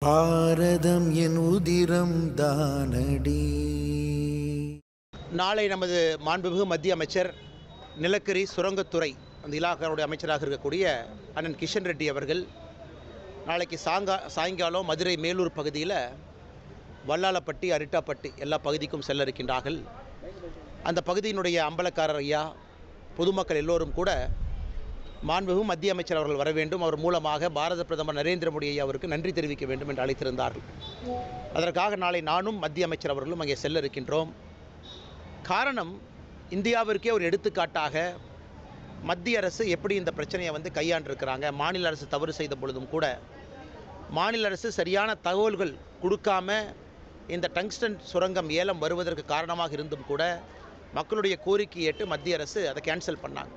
பாரதம் என் உதிரம் தானடி. நாளை நமது மாண்புமிகு மத்திய அமைச்சர் நிலக்கரி சுரங்கத்துறை அந்த இலாகாவுடைய அமைச்சராக இருக்கக்கூடிய அண்ணன் கிஷன் ரெட்டி அவர்கள் நாளைக்கு சாயங்காலம் மதுரை மேலூர் பகுதியில் வல்லாளப்பட்டி அரிட்டாப்பட்டி எல்லா பகுதிக்கும் செல்ல இருக்கின்றார்கள். அந்த பகுதியினுடைய அம்பலக்காரர் ஐயா பொதுமக்கள் எல்லோரும் கூட மாண்புமிகு மத்திய அமைச்சர் அவர்கள் வர வேண்டும், அவர் மூலமாக பாரத பிரதமர் நரேந்திர மோடி ஐயா அவருக்கு நன்றி தெரிவிக்க வேண்டும் என்று அழைத்திருந்தார்கள். அதற்காக நாளை நானும் மத்திய அமைச்சர் அவர்களும் அங்கே செல்ல இருக்கின்றோம். காரணம், இந்தியாவிற்கே ஒரு எடுத்துக்காட்டாக மத்திய அரசு எப்படி இந்த பிரச்சனையை கையாண்டிருக்கிறாங்க. மாநில அரசு தவறு செய்த பொழுதும் கூட மாநில அரசு சரியான தகவல்கள் கொடுக்காம இந்த டங்ஸ்டன் சுரங்கம் ஏலம் வருவதற்கு காரணமாக இருந்தும் கூட மக்களுடைய கோரிக்கை ஏற்று மத்திய அரசு அதை கேன்சல் பண்ணாங்க.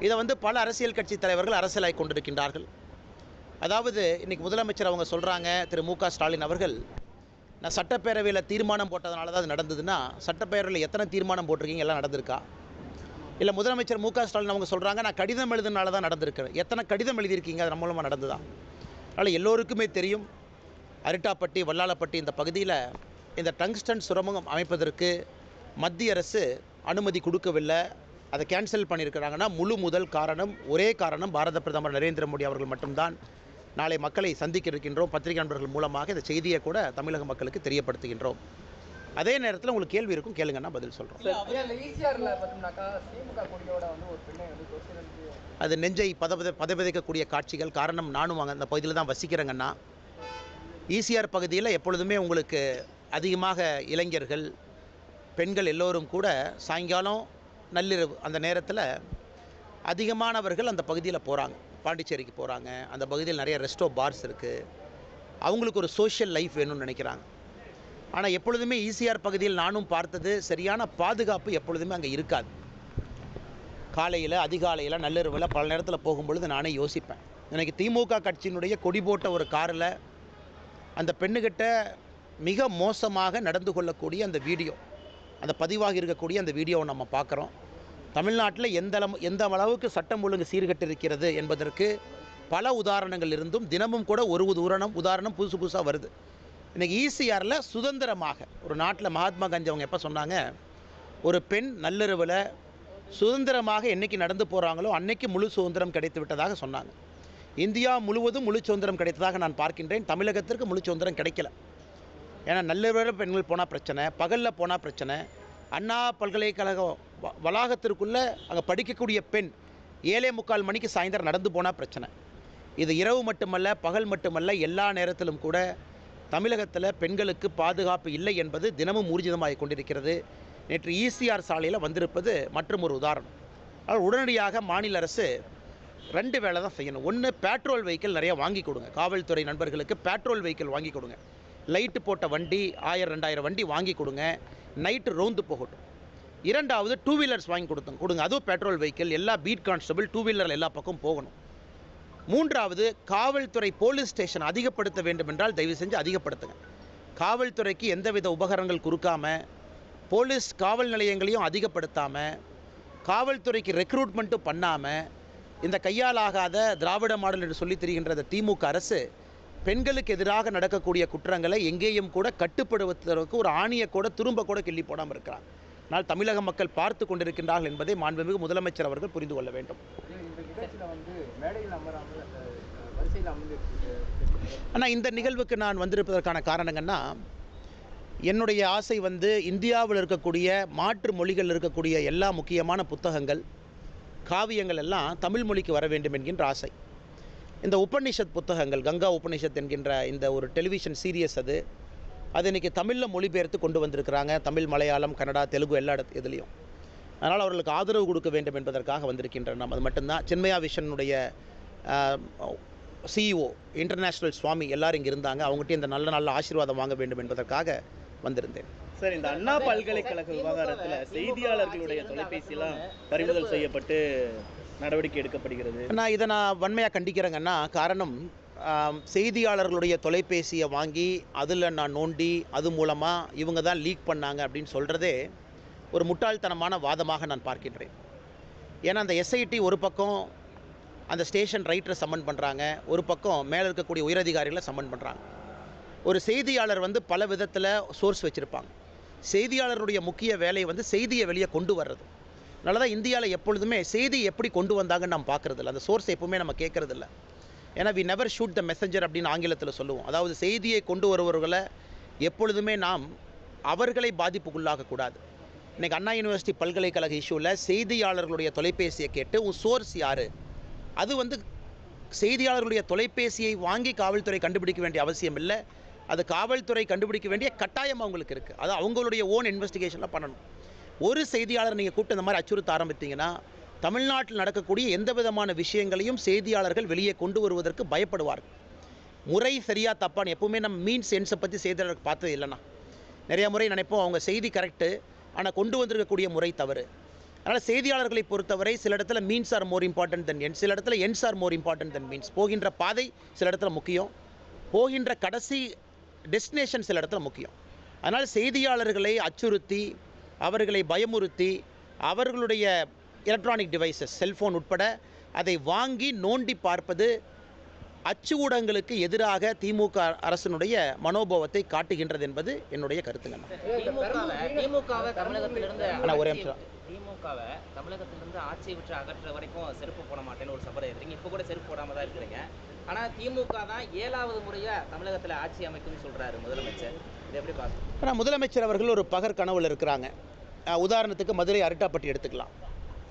இதை பல அரசியல் கட்சி தலைவர்கள் அரசியலாகி கொண்டிருக்கின்றார்கள். அதாவது இன்றைக்கி முதலமைச்சர் அவங்க சொல்கிறாங்க, திரு மு.க. ஸ்டாலின் அவர்கள், நான் சட்டப்பேரவையில் தீர்மானம் போட்டதுனால தான் அது நடந்ததுன்னா சட்டப்பேரவையில் எத்தனை தீர்மானம் போட்டிருக்கீங்க, எல்லாம் நடந்திருக்கா? இல்லை முதலமைச்சர் மு.க. ஸ்டாலின் அவங்க சொல்கிறாங்க, நான் கடிதம் எழுதுனால தான் நடந்திருக்கேன், எத்தனை கடிதம் எழுதியிருக்கீங்க, அது மூலமாக நடந்துதான்? அதனால் எல்லோருக்குமே தெரியும், அரிட்டாப்பட்டி வல்லாளப்பட்டி இந்த பகுதியில் இந்த டங்ஸ்டன் சுரங்கம் அமைப்பதற்கு மத்திய அரசு அனுமதி கொடுக்கவில்லை, அதை கேன்சல் பண்ணியிருக்கிறாங்கன்னா முழு முதல் காரணம், ஒரே காரணம், பாரத பிரதமர் நரேந்திர மோடி அவர்கள் மட்டும்தான். நாளை மக்களை சந்திக்க இருக்கின்றோம். பத்திரிகை நண்பர்கள் மூலமாக இந்த செய்தியை கூட தமிழக மக்களுக்கு தெரியப்படுத்துகின்றோம். அதே நேரத்தில் உங்களுக்கு கேள்வி இருக்கும், கேளுங்கன்னா பதில் சொல்கிறோம். அது நெஞ்சை பதவிதைக்கக்கூடிய காட்சிகள். காரணம், நானும் அங்கே அந்த பகுதியில் தான் வசிக்கிறேங்கன்னா. ஈசிஆர் பகுதியில் எப்பொழுதுமே உங்களுக்கு அதிகமாக இளைஞர்கள், பெண்கள் எல்லோரும் கூட சாயங்காலம் நள்ளிரவு அந்த நேரத்தில் அதிகமானவர்கள் அந்த பகுதியில் போகிறாங்க. பாண்டிச்சேரிக்கு போகிறாங்க. அந்த பகுதியில் நிறைய ரெஸ்டோ பார்ஸ் இருக்குது. அவங்களுக்கு ஒரு சோஷியல் லைஃப் வேணும்னு நினைக்கிறாங்க. ஆனால் எப்பொழுதுமே ஈசிஆர் பகுதியில் நானும் பார்த்தது, சரியான பாதுகாப்பு எப்பொழுதுமே அங்கே இருக்காது. காலையில், அதிகாலையில், நள்ளிரவில் பல நேரத்தில் போகும்பொழுது நானே யோசிப்பேன், எனக்கு திமுக கட்சியினுடைய கொடி போட்ட ஒரு காரில் அந்த பெண்ணுக்கிட்ட மிக மோசமாக நடந்து கொள்ளக்கூடிய அந்த வீடியோ, அந்த பதிவாகி இருக்கக்கூடிய அந்த வீடியோவை நம்ம பார்க்குறோம். தமிழ்நாட்டில் எந்த அளவுக்கு சட்டம் ஒழுங்கு சீர்கட்டு இருக்கிறது என்பதற்கு பல உதாரணங்கள் இருந்தும் தினமும் கூட ஒரு உதாரணம் புதுசாக வருது. இன்றைக்கி ஈசிஆரில் சுதந்திரமாக ஒரு நாட்டில் மகாத்மா காந்தி அவங்க எப்போ சொன்னாங்க, ஒரு பெண் நள்ளிரவில் சுதந்திரமாக என்றைக்கு நடந்து போகிறாங்களோ அன்னைக்கு முழு சுதந்திரம் கிடைத்து விட்டதாக சொன்னாங்க. இந்தியா முழுவதும் முழு சுதந்திரம் கிடைத்ததாக நான் பார்க்கின்றேன். தமிழகத்திற்கு முழு சுதந்திரம் கிடைக்கல. ஏன்னா நள்ளிரவில் பெண்கள் போனால் பிரச்சனை, பகலில் போனால் பிரச்சனை. அண்ணா பல்கலைக்கழக வளாகத்திற்குள்ளே அங்கே படிக்கக்கூடிய பெண் 7:45 மணிக்கு சாயந்தரம் நடந்து போனால் பிரச்சனை. இது இரவு மட்டுமல்ல, பகல் மட்டுமல்ல, எல்லா நேரத்திலும் கூட தமிழகத்தில் பெண்களுக்கு பாதுகாப்பு இல்லை என்பது தினமும் ஊர்ஜிதமாகிக் கொண்டிருக்கிறது. நேற்று ஈசிஆர் சாலையில் வந்திருப்பது மற்றும் ஒரு உதாரணம். அதனால் உடனடியாக மாநில அரசு 2 வேலை தான் செய்யணும். ஒன்று, பெட்ரோல் வெஹிக்கிள் நிறைய வாங்கி கொடுங்க. காவல்துறை நண்பர்களுக்கு பெட்ரோல் வெஹிக்கிள் வாங்கி கொடுங்க. லைட்டு போட்ட வண்டி 1000-2000 வண்டி வாங்கி கொடுங்க, நைட்டு ரோந்து போகட்டும். 2வது, 2 வீலர்ஸ் வாங்கி கொடுங்க, அதுவும் பெட்ரோல் வெஹிக்கிள், எல்லா பீட் கான்ஸ்டபிள் 2 வீலரில் எல்லா பக்கம் போகணும். 3வது, காவல்துறை போலீஸ் ஸ்டேஷன் அதிகப்படுத்த வேண்டும் என்றால் தயவு செஞ்சு அதிகப்படுத்துங்க. காவல்துறைக்கு எந்தவித உபகரணங்கள் கொடுக்காமல், போலீஸ் காவல் நிலையங்களையும் அதிகப்படுத்தாமல், காவல்துறைக்கு ரெக்ரூட்மெண்ட்டும் பண்ணாமல், இந்த கையாலாகாத திராவிட மாடல் என்று சொல்லி தெரிகின்ற திமுக அரசு பெண்களுக்கு எதிராக நடக்கக்கூடிய குற்றங்களை எங்கேயும் கூட கட்டுப்படுத்துவதற்கு ஒரு ஆணியை கூட துரும்ப கூட கிள்ளி போடாமல் இருக்கிறார். ஆனால் தமிழக மக்கள் பார்த்து கொண்டிருக்கின்றார்கள் என்பதை மாண்புமிகு முதலமைச்சர் அவர்கள் புரிந்து கொள்ள வேண்டும். ஆனால் இந்த நிகழ்வுக்கு நான் வந்திருப்பதற்கான காரணங்கன்னா, என்னுடைய ஆசை இந்தியாவில் இருக்கக்கூடிய மாற்று மொழிகள் இருக்கக்கூடிய எல்லா முக்கியமான புத்தகங்கள், காவியங்கள் எல்லாம் தமிழ் மொழிக்கு வர வேண்டும் என்கின்ற ஆசை. இந்த உபநிஷத் புத்தகங்கள், கங்கா உபநிஷத் என்கின்ற இந்த ஒரு டெலிவிஷன் சீரியஸ் அது இன்றைக்கி தமிழில் மொழிபெயர்த்து கொண்டு வந்திருக்கிறாங்க. தமிழ், மலையாளம், கன்னடா, தெலுங்கு எல்லா இதுலேயும். அதனால் அவர்களுக்கு ஆதரவு கொடுக்க வேண்டும் என்பதற்காக வந்திருக்கின்றன. அது மட்டும்தான். சின்மயா விஷனுடைய CEO இன்டர்நேஷ்னல் சுவாமி எல்லோரும் இங்கே இருந்தாங்க. அவங்ககிட்ட இந்த நல்ல ஆசீர்வாதம் வாங்க வேண்டும் என்பதற்காக வந்திருந்தேன். சார், இந்த அண்ணா பல்கலைக்கழக விவகாரத்தில் செய்தியாளர்களுடைய தொலைபேசியெல்லாம் பறிமுதல் செய்யப்பட்டு நடவடிக்கை எடுக்கப்படுகிறது. இதை நான் வன்மையாக கண்டிக்கிறேங்கன்னா, காரணம், செய்தியாளர்களுடைய தொலைபேசியை வாங்கி அதில் நான் நோண்டி அது மூலமாக இவங்க தான் லீக் பண்ணாங்க அப்படின்னு சொல்கிறதே ஒரு முட்டாள்தனமான வாதமாக நான் பார்க்கின்றேன். ஏன்னா அந்த SIT ஒரு பக்கம் அந்த ஸ்டேஷன் ரைட்டரை சம்மன் பண்ணுறாங்க, ஒரு பக்கம் மேலே இருக்கக்கூடிய உயரதிகாரிகளை சம்மன் பண்ணுறாங்க. ஒரு செய்தியாளர் வந்து பல விதத்தில் சோர்ஸ் வச்சுருப்பாங்க. செய்தியாளருடைய முக்கிய வேலை வந்து செய்தியை வெளியே கொண்டு வர்றது. அதனால தான் இந்தியாவில் எப்பொழுதுமே செய்தி எப்படி கொண்டு வந்தாங்கன்னு நம்ம பார்க்குறதில்ல, அந்த சோர்ஸ் எப்பவுமே நம்ம கேட்குறதில்ல. ஏன்னா we never shoot the messenger அப்படின்னு ஆங்கிலத்தில் சொல்லுவோம். அதாவது செய்தியை கொண்டு வருபவர்களை எப்பொழுதுமே நாம் அவர்களை பாதிப்புக்குள்ளாகக்கூடாது. இன்றைக்கி அண்ணா யூனிவர்சிட்டி பல்கலைக்கழக இஷ்யூவில் செய்தியாளர்களுடைய தொலைபேசியை கேட்டு உன் சோர்ஸ் யார், அது வந்து செய்தியாளர்களுடைய தொலைபேசியை வாங்கி காவல்துறை கண்டுபிடிக்க வேண்டிய அவசியம் இல்லை. அது காவல்துறை கண்டுபிடிக்க வேண்டிய கட்டாயம் அவங்களுக்கு இருக்குது. அது அவங்களுடைய ஓன் இன்வெஸ்டிகேஷனில் பண்ணணும். ஒரு செய்தியாளர் நீங்கள் கூப்பிட்டு இந்த மாதிரி அச்சுறுத்த ஆரம்பித்தீங்கன்னா தமிழ்நாட்டில் நடக்கக்கூடிய எந்த விதமான விஷயங்களையும் செய்தியாளர்கள் வெளியே கொண்டு வருவதற்கு பயப்படுவார்கள். முறை சரியாக தப்பான்னு எப்பவுமே நம்ம மீன்ஸ் சென்ஸை பற்றி செய்தியாளருக்கு பார்த்தது இல்லைன்னா நிறைய முறை நினைப்போம் அவங்க செய்தி கரெக்டு, ஆனால் கொண்டு வந்திருக்கக்கூடிய முறை தவறு. அதனால் செய்தியாளர்களை பொறுத்தவரை சில இடத்துல means R more important then ends, சில இடத்துல ends R more important then means. போகின்ற பாதை சில இடத்துல முக்கியம், போகின்ற கடைசி டெஸ்டினேஷன் சில இடத்துல முக்கியம். அதனால் செய்தியாளர்களை அச்சுறுத்தி அவர்களை பயமுறுத்தி அவர்களுடைய எலக்ட்ரானிக் டிவைசஸ் செல்ஃபோன் உட்பட அதை வாங்கி நோண்டி பார்ப்பது அச்சு ஊடகங்களுக்கு எதிராக திமுக அரசினுடைய மனோபாவத்தை காட்டுகின்றது என்பது என்னுடைய கருத்துங்க. திமுகவை தமிழகத்திலிருந்து ஒரே நிமிஷம். திமுகவை தமிழகத்திலிருந்து ஆட்சியை விட்டு அகற்ற வரைக்கும் செருப்பு போட மாட்டேன்னு ஒரு சபதம் எடுக்கிறீங்க. இப்போ கூட செருப்பு போடாமல் தான் இருக்கிறீங்க. ஆனால் திமுக தான் 7வது முறையாக தமிழகத்தில் ஆட்சி அமைக்கும்னு சொல்கிறாரு முதலமைச்சர். இது எப்படி பார்க்குறீங்க? ஆனால் முதலமைச்சர் அவர்கள் ஒரு பகர் கனவுல இருக்கிறாங்க. உதாரணத்துக்கு மதுரை அரிட்டாப்பட்டி எடுத்துக்கலாம்.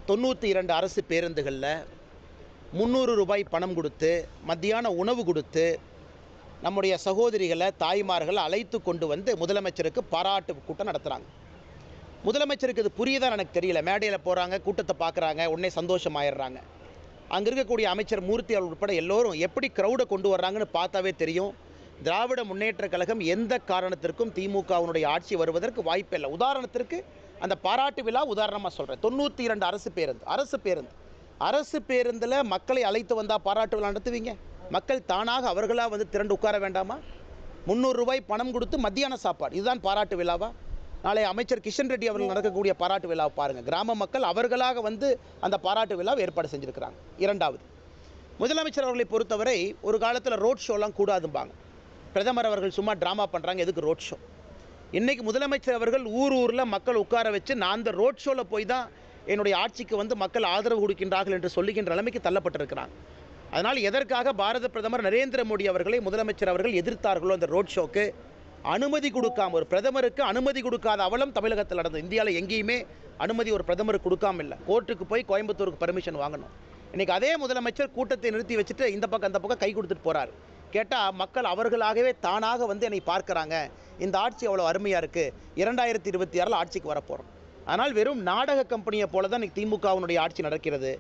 92 அரசு பேருந்துகளில் 300 ரூபாய் பணம் கொடுத்து மத்தியான உணவு கொடுத்து நம்முடைய சகோதரிகளை தாய்மார்களை அழைத்து கொண்டு வந்து முதலமைச்சருக்கு பாராட்டு கூட்டம் நடத்துகிறாங்க. முதலமைச்சருக்கு இது புரியுதான்னு எனக்கு தெரியல. மேடையில் போகிறாங்க, கூட்டத்தை பார்க்குறாங்க, உடனே சந்தோஷமாயிடுறாங்க. அங்கே இருக்கக்கூடிய அமைச்சர் மூர்த்தி அவர்கள் உட்பட எல்லோரும் எப்படி க்ரௌடை கொண்டு வர்றாங்கன்னு பார்த்தாவே தெரியும். திராவிட முன்னேற்றக் கழகம் எந்த காரணத்திற்கும் திமுகவினுடைய ஆட்சி வருவதற்கு வாய்ப்பே இல்லை. உதாரணத்திற்கு அந்த பாராட்டு விழா உதாரணமாக சொல்கிறேன். 92 அரசு பேருந்தில் மக்களை அழைத்து வந்தால் பாராட்டு விழா நடத்துவீங்க? மக்கள் தானாக அவர்களாக வந்து திரண்டு உட்கார வேண்டாமா? 300 ரூபாய் பணம் கொடுத்து மத்தியான சாப்பாடு, இதுதான் பாராட்டு விழாவா? நாளை அமைச்சர் கிஷன் ரெட்டி அவர்கள் நடக்கக்கூடிய பாராட்டு விழாவை பாருங்கள். கிராம மக்கள் அவர்களாக வந்து அந்த பாராட்டு விழாவை ஏற்பாடு செஞ்சுருக்கிறாங்க. இரண்டாவது, முதலமைச்சர் அவர்களை பொறுத்தவரை ஒரு காலத்தில் ரோட் ஷோலாம் கூடாதும்பாங்க. பிரதமர் அவர்கள் சும்மா ட்ராமா பண்ணுறாங்க, எதுக்கு ரோட் ஷோ? இன்றைக்கி முதலமைச்சர் அவர்கள் ஊரில் மக்கள் உட்கார வச்சு நான் அந்த ரோட் ஷோவில் போய் தான் என்னுடைய ஆட்சிக்கு வந்து மக்கள் ஆதரவு கொடுக்கின்றார்கள் என்று சொல்லுகின்ற நிலைமைக்கு தள்ளப்பட்டிருக்கிறாங்க. அதனால் எதற்காக பாரத பிரதமர் நரேந்திர மோடி அவர்களை முதலமைச்சர் அவர்கள் எதிர்த்தார்களோ அந்த ரோட் ஷோக்கு அனுமதி கொடுக்காம, ஒரு பிரதமருக்கு அனுமதி கொடுக்காத அவலம் தமிழகத்தில் நடந்தது. இந்தியாவில் எங்கேயுமே அனுமதி ஒரு பிரதமருக்கு கொடுக்காம இல்லை. கோர்ட்டுக்கு போய் கோயம்புத்தூருக்கு பர்மிஷன் வாங்கணும். இன்றைக்கி அதே முதலமைச்சர் கூட்டத்தை நிறுத்தி வச்சுட்டு இந்த பக்கம் அந்த பக்கம் கை கொடுத்துட்டு போகிறார். கேட்டால் மக்கள் அவர்களாகவே தானாக வந்து என்னை பார்க்குறாங்க, இந்த ஆட்சி அவ்வளோ அருமையாக இருக்குது, 2026 ஆட்சிக்கு வரப்போகிறோம். ஆனால் வெறும் நாடக கம்பெனியை போல தான் இன்றைக்கி திமுகவினுடைய ஆட்சி நடக்கிறது.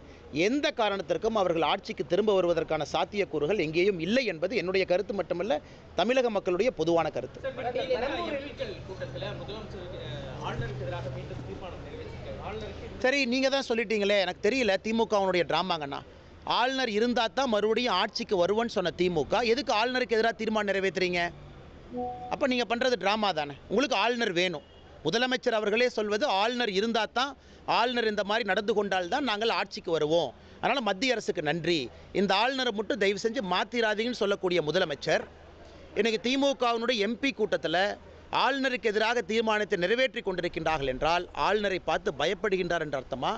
எந்த காரணத்திற்கும் அவர்கள் ஆட்சிக்கு திரும்ப வருவதற்கான சாத்தியக்கூறுகள் எங்கேயும் இல்லை என்பது என்னுடைய கருத்து மட்டுமல்ல, தமிழக மக்களுடைய பொதுவான கருத்து. சரி, நீங்கள் தான் சொல்லிட்டீங்களே, எனக்கு தெரியல திமுகவினுடைய ட்ராமாங்கண்ணா. ஆளுநர் இருந்தால் தான் மறுபடியும் ஆட்சிக்கு வருவேன்னு சொன்ன திமுக எதுக்கு ஆளுநருக்கு எதிராக தீர்மானம் நிறைவேற்றுறீங்க? அப்போ நீங்கள் பண்ணுறது ட்ராமா தானே. உங்களுக்கு ஆளுநர் வேணும். முதலமைச்சர் அவர்களே சொல்வது ஆளுநர் இருந்தால் தான், ஆளுநர் இந்த மாதிரி நடந்து கொண்டால் தான் நாங்கள் ஆட்சிக்கு வருவோம், அதனால் மத்திய அரசுக்கு நன்றி, இந்த ஆளுநரை மட்டும் தயவு செஞ்சு மாற்றிராதீங்கன்னு சொல்லக்கூடிய முதலமைச்சர் இன்றைக்கி திமுகவினுடைய எம்பி கூட்டத்தில் ஆளுநருக்கு எதிராக தீர்மானத்தை நிறைவேற்றி கொண்டிருக்கின்றார்கள் என்றால் ஆளுநரை பார்த்து பயப்படுகின்றார் என்ற அர்த்தமா?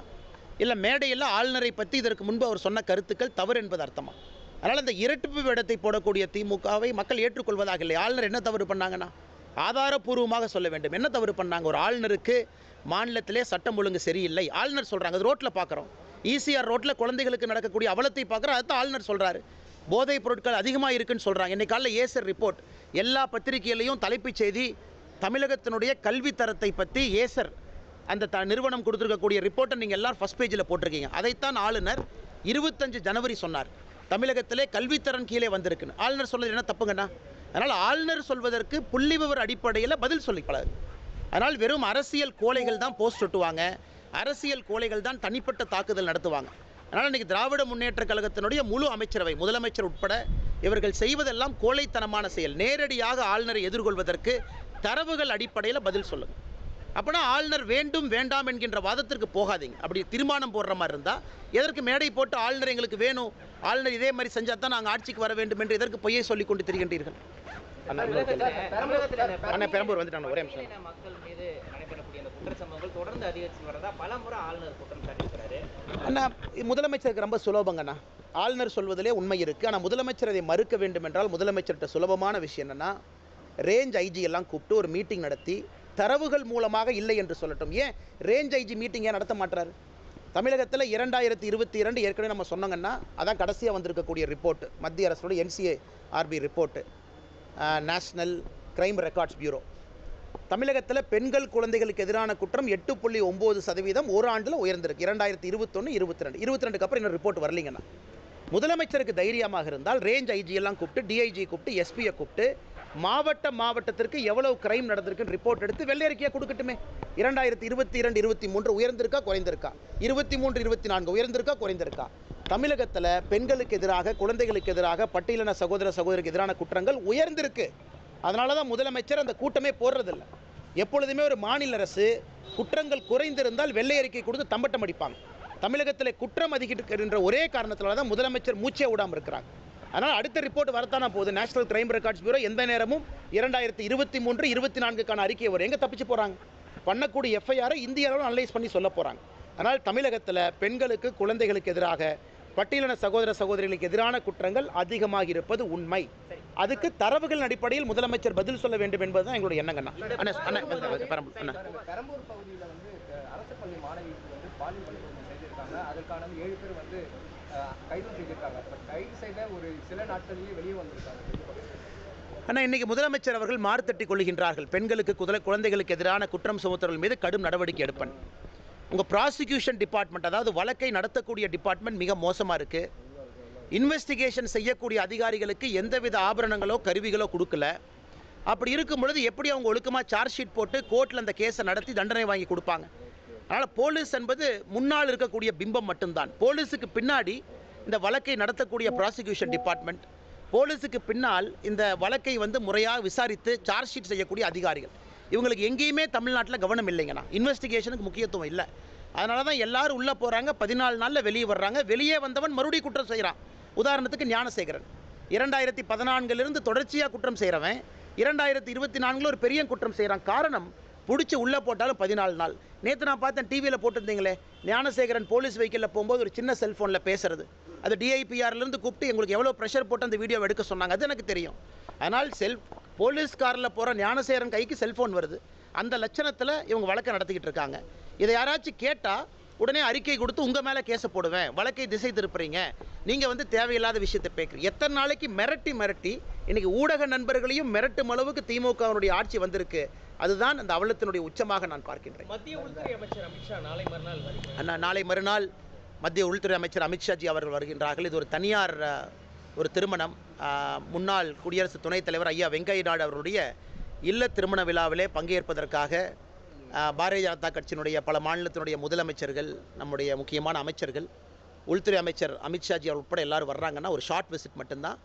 இல்லை மேடையில் ஆளுநரை பற்றி இதற்கு முன்பு அவர் சொன்ன கருத்துக்கள் தவறு என்பது அர்த்தமா? அதனால் இந்த இரட்டிப்பு வேடத்தை போடக்கூடிய திமுகவை மக்கள் ஏற்றுக்கொள்வதாக இல்லை. ஆளுநர் என்ன தவறு பண்ணாங்கன்னா ஆதாரபூர்வமாக சொல்ல வேண்டும். என்ன தவறு பண்ணாங்க? ஒரு ஆளுநருக்கு மாநிலத்திலே சட்டம் ஒழுங்கு சரியில்லை ஆளுநர் சொல்கிறாங்க, அது ரோட்டில் பார்க்குறோம். ஈசிஆர் ரோட்டில் குழந்தைகளுக்கு நடக்கக்கூடிய அவலத்தை பார்க்குறோம், அதுதான் ஆளுநர் சொல்கிறாரு. போதைப் பொருட்கள் அதிகமாக இருக்குன்னு சொல்கிறாங்க. இன்றைக்கு காலையில் ஏசர் ரிப்போர்ட் எல்லா பத்திரிகையிலையும் தலைப்புச் செய்தி தமிழகத்தினுடைய கல்வி தரத்தை பற்றி ஏசர் அந்த நிறுவனம் கொடுத்துருக்கக்கூடிய ரிப்போர்ட்டை நீங்கள் எல்லோரும் ஃபஸ்ட் பேஜில் போட்டிருக்கீங்க. அதைத்தான் ஆளுநர் 25 ஜனவரி சொன்னார், தமிழகத்திலே கல்வித்தரம் கீழே வந்திருக்குன்னு. ஆளுநர் சொல்வது என்ன தப்புங்கண்ணா? அதனால் ஆளுநர் சொல்வதற்கு புள்ளி விவர அடிப்படையில் பதில் சொல்லிப்படாது. அதனால் வெறும் அரசியல் கோழைகள் தான் போஸ்ட் ஒட்டுவாங்க, அரசியல் கோழைகள் தான் தனிப்பட்ட தாக்குதல் நடத்துவாங்க. அதனால் இன்றைக்கி திராவிட முன்னேற்ற கழகத்தினுடைய முழு அமைச்சரவை முதலமைச்சர் உட்பட இவர்கள் செய்வதெல்லாம் கோழைத்தனமான செயல். நேரடியாக ஆளுநரை எதிர்கொள்வதற்கு தரவுகள் அடிப்படையில் பதில் சொல்லுங்கள். அப்படின்னா ஆளுநர் வேண்டும் வேண்டாம் என்கின்ற வாதத்திற்கு போகாதீங்க. அப்படி தீர்மானம் போடுற மாதிரி இருந்தால் எதற்கு மேடை போட்டு ஆளுநர் எங்களுக்கு வேணும், ஆளுநர் இதே மாதிரி செஞ்சால் தான் நாங்கள் ஆட்சிக்கு வர வேண்டும் என்று எதற்கு பொய்யை சொல்லிக் கொண்டு திரிகின்றீர்கள்? பெரம்பூர் வந்துட்டாங்க. ஒரே நிமிஷம். மக்கள் மீது நடைபெறக்கூடிய அந்த குற்றச்சம்பவங்கள் தொடர்ந்து அதிகரித்து வரதா பலமுறை ஆளுநர் குற்றம் சாட்டியிருக்கிறாரு. அண்ணா, முதலமைச்சருக்கு ரொம்ப சுலபங்கண்ணா. ஆளுநர் சொல்வதிலே உண்மை இருக்குது. ஆனால் முதலமைச்சர் அதை மறுக்க வேண்டும் என்றால் முதலமைச்சர்கிட்ட சுலபமான விஷயம் என்னென்னா, ரேஞ்ச் ஐஜி எல்லாம் கூப்பிட்டு ஒரு மீட்டிங் நடத்தி தரவுகள் மூலமாக இல்லை என்று சொல்லட்டும். ஏன் ரேஞ்ச் ஐஜி மீட்டிங் ஏன் நடத்த மாட்டாரு? தமிழகத்தில் 2022 ஏற்கனவே நம்ம சொன்னோங்கன்னா, அதான் கடைசியாக வந்திருக்கக்கூடிய ரிப்போர்ட், மத்திய அரசோட NCARB report, national crime records bureau. தமிழகத்தில் பெண்கள் குழந்தைகளுக்கு எதிரான குற்றம் 8.9% ஒரு ஆண்டில் உயர்ந்திருக்கு. 2021, 22 அப்புறம் இன்னும் ரிப்போர்ட் வரலீங்கண்ணா. முதலமைச்சருக்கு தைரியமாக இருந்தால் ரேஞ்ச் ஐஜி எல்லாம் கூப்பிட்டு, டிஐஜி கூப்பிட்டு, எஸ்பியை கூப்பிட்டு மாவட்டத்திற்கு எவ்வளவு கிரைம் நடந்திருக்குன்னு ரிப்போர்ட் எடுத்து வெள்ளை அறிக்கையாக கொடுக்கட்டுமே. 2022, 23 உயர்ந்திருக்கா குறைந்திருக்கா, 23, 24 உயர்ந்திருக்கா குறைந்திருக்கா? தமிழகத்தில் பெண்களுக்கு எதிராக, குழந்தைகளுக்கு எதிராக, பட்டியலின சகோதரருக்கு எதிரான குற்றங்கள் உயர்ந்திருக்கு. அதனால தான் முதலமைச்சர் அந்த கூட்டமே போடுறதில்லை. எப்பொழுதுமே ஒரு மாநில அரசு குற்றங்கள் குறைந்திருந்தால் வெள்ளை அறிக்கை கொடுத்து தம்பட்டம் அடிப்பாங்க. தமிழகத்தில் குற்றம் அதிகரிக்கின்ற ஒரே காரணத்தினால தான் முதலமைச்சர் மூச்சே விடாமல் இருக்கிறாங்க. அதனால் அடுத்த ரிப்போர்ட் வரத்தானா போகுது. நேஷனல் கிரைம் ரெக்கார்ட்ஸ் பியூரோ எந்த நேரமும் 2023, 24க்கான அறிக்கை வரும். எங்கே தப்பிச்சு போகிறாங்க? பண்ணக்கூடிய எஃப்ஐஆரை இந்திய அளவில் அனலைஸ் பண்ணி சொல்ல போகிறாங்க. அதனால் தமிழகத்தில் பெண்களுக்கு, குழந்தைகளுக்கு எதிராக, பட்டியலின சகோதரிகளுக்கு எதிரான குற்றங்கள் அதிகமாக இருப்பது உண்மை. அதுக்கு தரவுகள் அடிப்படையில் முதலமைச்சர் பதில் சொல்ல வேண்டும் என்பதுதான் எங்களுடைய எண்ணங்கண்ணா. பெரம்பூர் பகுதியில் அரசு பள்ளி மாணவிக்கு பாலியல் வன்கொடுமை செய்திருக்காங்க. அதற்கான 7 பேர் கைது செய்திருக்காங்க. கைது செய்த ஒரு சில நாட்களிலேயே வெளியே வந்திருக்காங்க. ஆனால் இன்றைக்கி முதலமைச்சர் அவர்கள் மாறுதட்டி கொள்கின்றார்கள். பெண்களுக்கு, குழந்தைகளுக்கு எதிரான குற்றம் சுமத்துவர்கள் மீது கடும் நடவடிக்கை எடுப்பேன். உங்கள் ப்ராசிக்யூஷன் டிபார்ட்மெண்ட், அதாவது வழக்கை நடத்தக்கூடிய டிபார்ட்மெண்ட் மிக மோசமாக இருக்குது. இன்வெஸ்டிகேஷன் செய்யக்கூடிய அதிகாரிகளுக்கு எந்தவித ஆபரணங்களோ கருவிகளோ கொடுக்கல. அப்படி இருக்கும் பொழுது எப்படி அவங்க ஒழுக்கமாக சார்ஜ் ஷீட் போட்டு கோர்ட்டில் அந்த கேஸை நடத்தி தண்டனை வாங்கி கொடுப்பாங்க? அதனால் போலீஸ் என்பது முன்னால் இருக்கக்கூடிய பிம்பம் மட்டும்தான். போலீஸுக்கு பின்னாடி இந்த வழக்கை நடத்தக்கூடிய ப்ராசிக்யூஷன் டிபார்ட்மெண்ட், போலீஸுக்கு பின்னால் இந்த வழக்கை முறையாக விசாரித்து சார்ஜ் ஷீட் செய்யக்கூடிய அதிகாரிகள், இவங்களுக்கு எங்கேயுமே தமிழ்நாட்டில் கவனம் இல்லைங்கண்ணா. இன்வெஸ்டிகேஷனுக்கு முக்கியத்துவம் இல்லை. அதனால தான் எல்லாரும் உள்ளே போகிறாங்க, 14 நாளில் வெளியே வர்றாங்க. வெளியே வந்தவன் மறுபடியும் குற்றம் செய்கிறான். உதாரணத்துக்கு ஞானசேகரன் 2014 தொடர்ச்சியாக குற்றம் செய்கிறவன் 2024 ஒரு பெரிய குற்றம் செய்கிறான். காரணம், பிடிச்சி உள்ளே போட்டாலும் 14 நாள். நேற்று நான் பார்த்தேன், டிவியில் போட்டிருந்தீங்களே, ஞானசேகரன் போலீஸ் வெஹிக்கிளில் போகும்போது ஒரு சின்ன செல்ஃபோனில் பேசுறது, அது டிஐபிஆர்லேருந்து கூப்பிட்டு எங்களுக்கு எவ்வளோ ப்ரெஷர் போட்டு அந்த வீடியோவை எடுக்க சொன்னாங்க. அது எனக்கு தெரியும். அதனால் போலீஸ் காரில் போகிற ஞானசேகரன் கைக்கு செல்ஃபோன் வருது. அந்த லட்சணத்தில் இவங்க வழக்கை நடத்திக்கிட்டு இருக்காங்க. இதை யாராச்சும் கேட்டால் உடனே அறிக்கை கொடுத்து உங்கள் மேலே கேஸை போடுவேன், வழக்கை திசை திருப்புறீங்க, நீங்கள் தேவையில்லாத விஷயத்தை பேக்குறீங்க. எத்தனை நாளைக்கு மிரட்டி இன்றைக்கி ஊடக நண்பர்களையும் மிரட்டும் அளவுக்கு திமுகவினுடைய ஆட்சி வந்திருக்கு. அதுதான் அந்த அவலத்தினுடைய உச்சமாக நான் பார்க்கின்றேன். மத்திய உள்துறை அமைச்சர் அமித்ஷா நாளை மறுநாள் மத்திய உள்துறை அமைச்சர் அமித்ஷாஜி அவர்கள் வருகின்றார்கள். இது ஒரு தனியார் ஒரு திருமணம். முன்னாள் குடியரசு துணைத் தலைவர் ஐயா வெங்கையா நாயுடு அவருடைய இல்ல திருமண விழாவிலே பங்கேற்பதற்காக பாரதிய ஜனதா கட்சியினுடைய பல மாநிலத்தினுடைய முதலமைச்சர்கள், நம்முடைய முக்கியமான அமைச்சர்கள், உள்துறை அமைச்சர் அமித்ஷாஜி அவர் உட்பட எல்லாரும் வர்றாங்கன்னா ஒரு ஷார்ட் விசிட் மட்டும்தான்.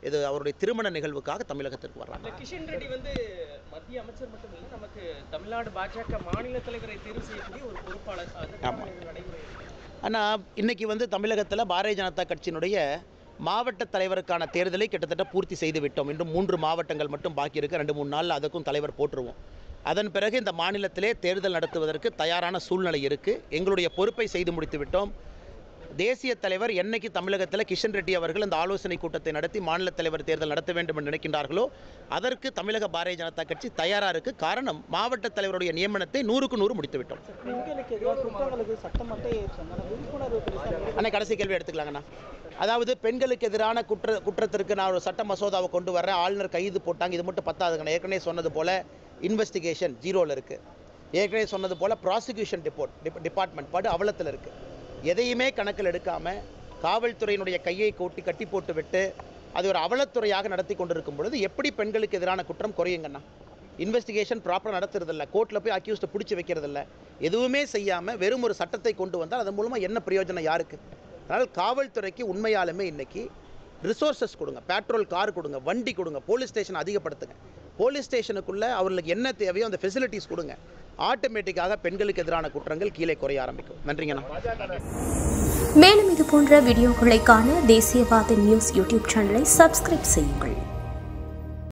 இது அவருடைய திருமண நிகழ்வுக்காக தமிழகத்திற்கு வர்றாங்க. கிஷன் ரெட்டி மத்திய அமைச்சர் மட்டும் இல்லை, நமக்கு தமிழ்நாடு பாஜக மாநில தலைவரை தேர்வு செய்யக்கூடிய ஒரு பொறுப்பாளர். ஆனால் இன்னைக்கு தமிழகத்தில் பாரதிய ஜனதா கட்சியினுடைய மாவட்ட தலைவருக்கான தேர்தலை கிட்டத்தட்ட பூர்த்தி செய்து விட்டோம். இன்னும் 3 மாவட்டங்கள் மட்டும் பாக்கி இருக்குது. 2-3 நாளில் அதுக்கும் தலைவர் போட்டுருவோம். அதன் பிறகு இந்த மாநிலத்திலே தேர்தல் நடத்துவதற்கு தயாரான சூழ்நிலை இருக்குது. எங்களுடைய பொறுப்பை செய்து முடித்து விட்டோம். தேசிய தலைவர் என்னைக்கு தமிழகத்தில் கிஷன் ரெட்டி அவர்கள் இந்த ஆலோசனை கூட்டத்தை நடத்தி மாநில தலைவர் தேர்தல் நடத்த வேண்டும் என்று நினைக்கின்றார்களோ அதற்கு தமிழக பாரதிய ஜனதா கட்சி தயாராக இருக்குது. காரணம், மாவட்ட தலைவருடைய நியமனத்தை 100க்கு 100 முடித்து விட்டோம். அண்ணா, கடைசி கேள்வி எடுத்துக்கலாங்கண்ணா. அதாவது பெண்களுக்கு எதிரான குற்றத்திற்கு நான் ஒரு சட்ட மசோதாவை கொண்டு வர்றேன், ஆளுநர் கைது போட்டாங்க, இது மட்டும் பத்தாதுங்கண்ணா. ஏற்கனவே சொன்னது போல் இன்வெஸ்டிகேஷன் 0ல் இருக்குது. ஏற்கனவே சொன்னது போல் ப்ராசிக்யூஷன் டிபார்ட்மெண்ட் படு அவலத்தில் இருக்குது. எதையுமே கணக்கில் எடுக்காமல் காவல்துறையினுடைய கையை கட்டி போட்டு விட்டு அது ஒரு அவலத்துறையாக நடத்தி கொண்டிருக்கும் பொழுது எப்படி பெண்களுக்கு எதிரான குற்றம் குறையுங்கண்ணா? இன்வெஸ்டிகேஷன் ப்ராப்பராக நடத்துறதில்ல, கோர்ட்டில் போய் அக்யூஸ்ட்டை பிடிச்சி வைக்கிறதில்ல, எதுவுமே செய்யாமல் வெறும் ஒரு சட்டத்தை கொண்டு வந்தால் அதன் மூலமாக என்ன பிரயோஜனம் யாருக்கு? அதனால் காவல்துறைக்கு உண்மையாலுமே இன்றைக்கி ரிசோர்ஸஸ் கொடுங்க, பேட்ரோல் கார் கொடுங்க, வண்டி கொடுங்க, போலீஸ் ஸ்டேஷன் அதிகப்படுத்துங்க. போலீஸ் ஸ்டேஷனுக்குள்ளே அவர்களுக்கு என்ன தேவையோ அந்த ஃபெசிலிட்டிஸ் கொடுங்க. ஆட்டோமேட்டிக்காக பெண்களுக்கு எதிரான குற்றங்கள் கீழே குறைய ஆரம்பிக்கும். நன்றிங்கண்ணா. மேலும் இது போன்ற வீடியோக்களை காண தேசியவாத நியூஸ் யூடியூப் சேனலை சப்ஸ்கிரைப் செய்யுங்கள்.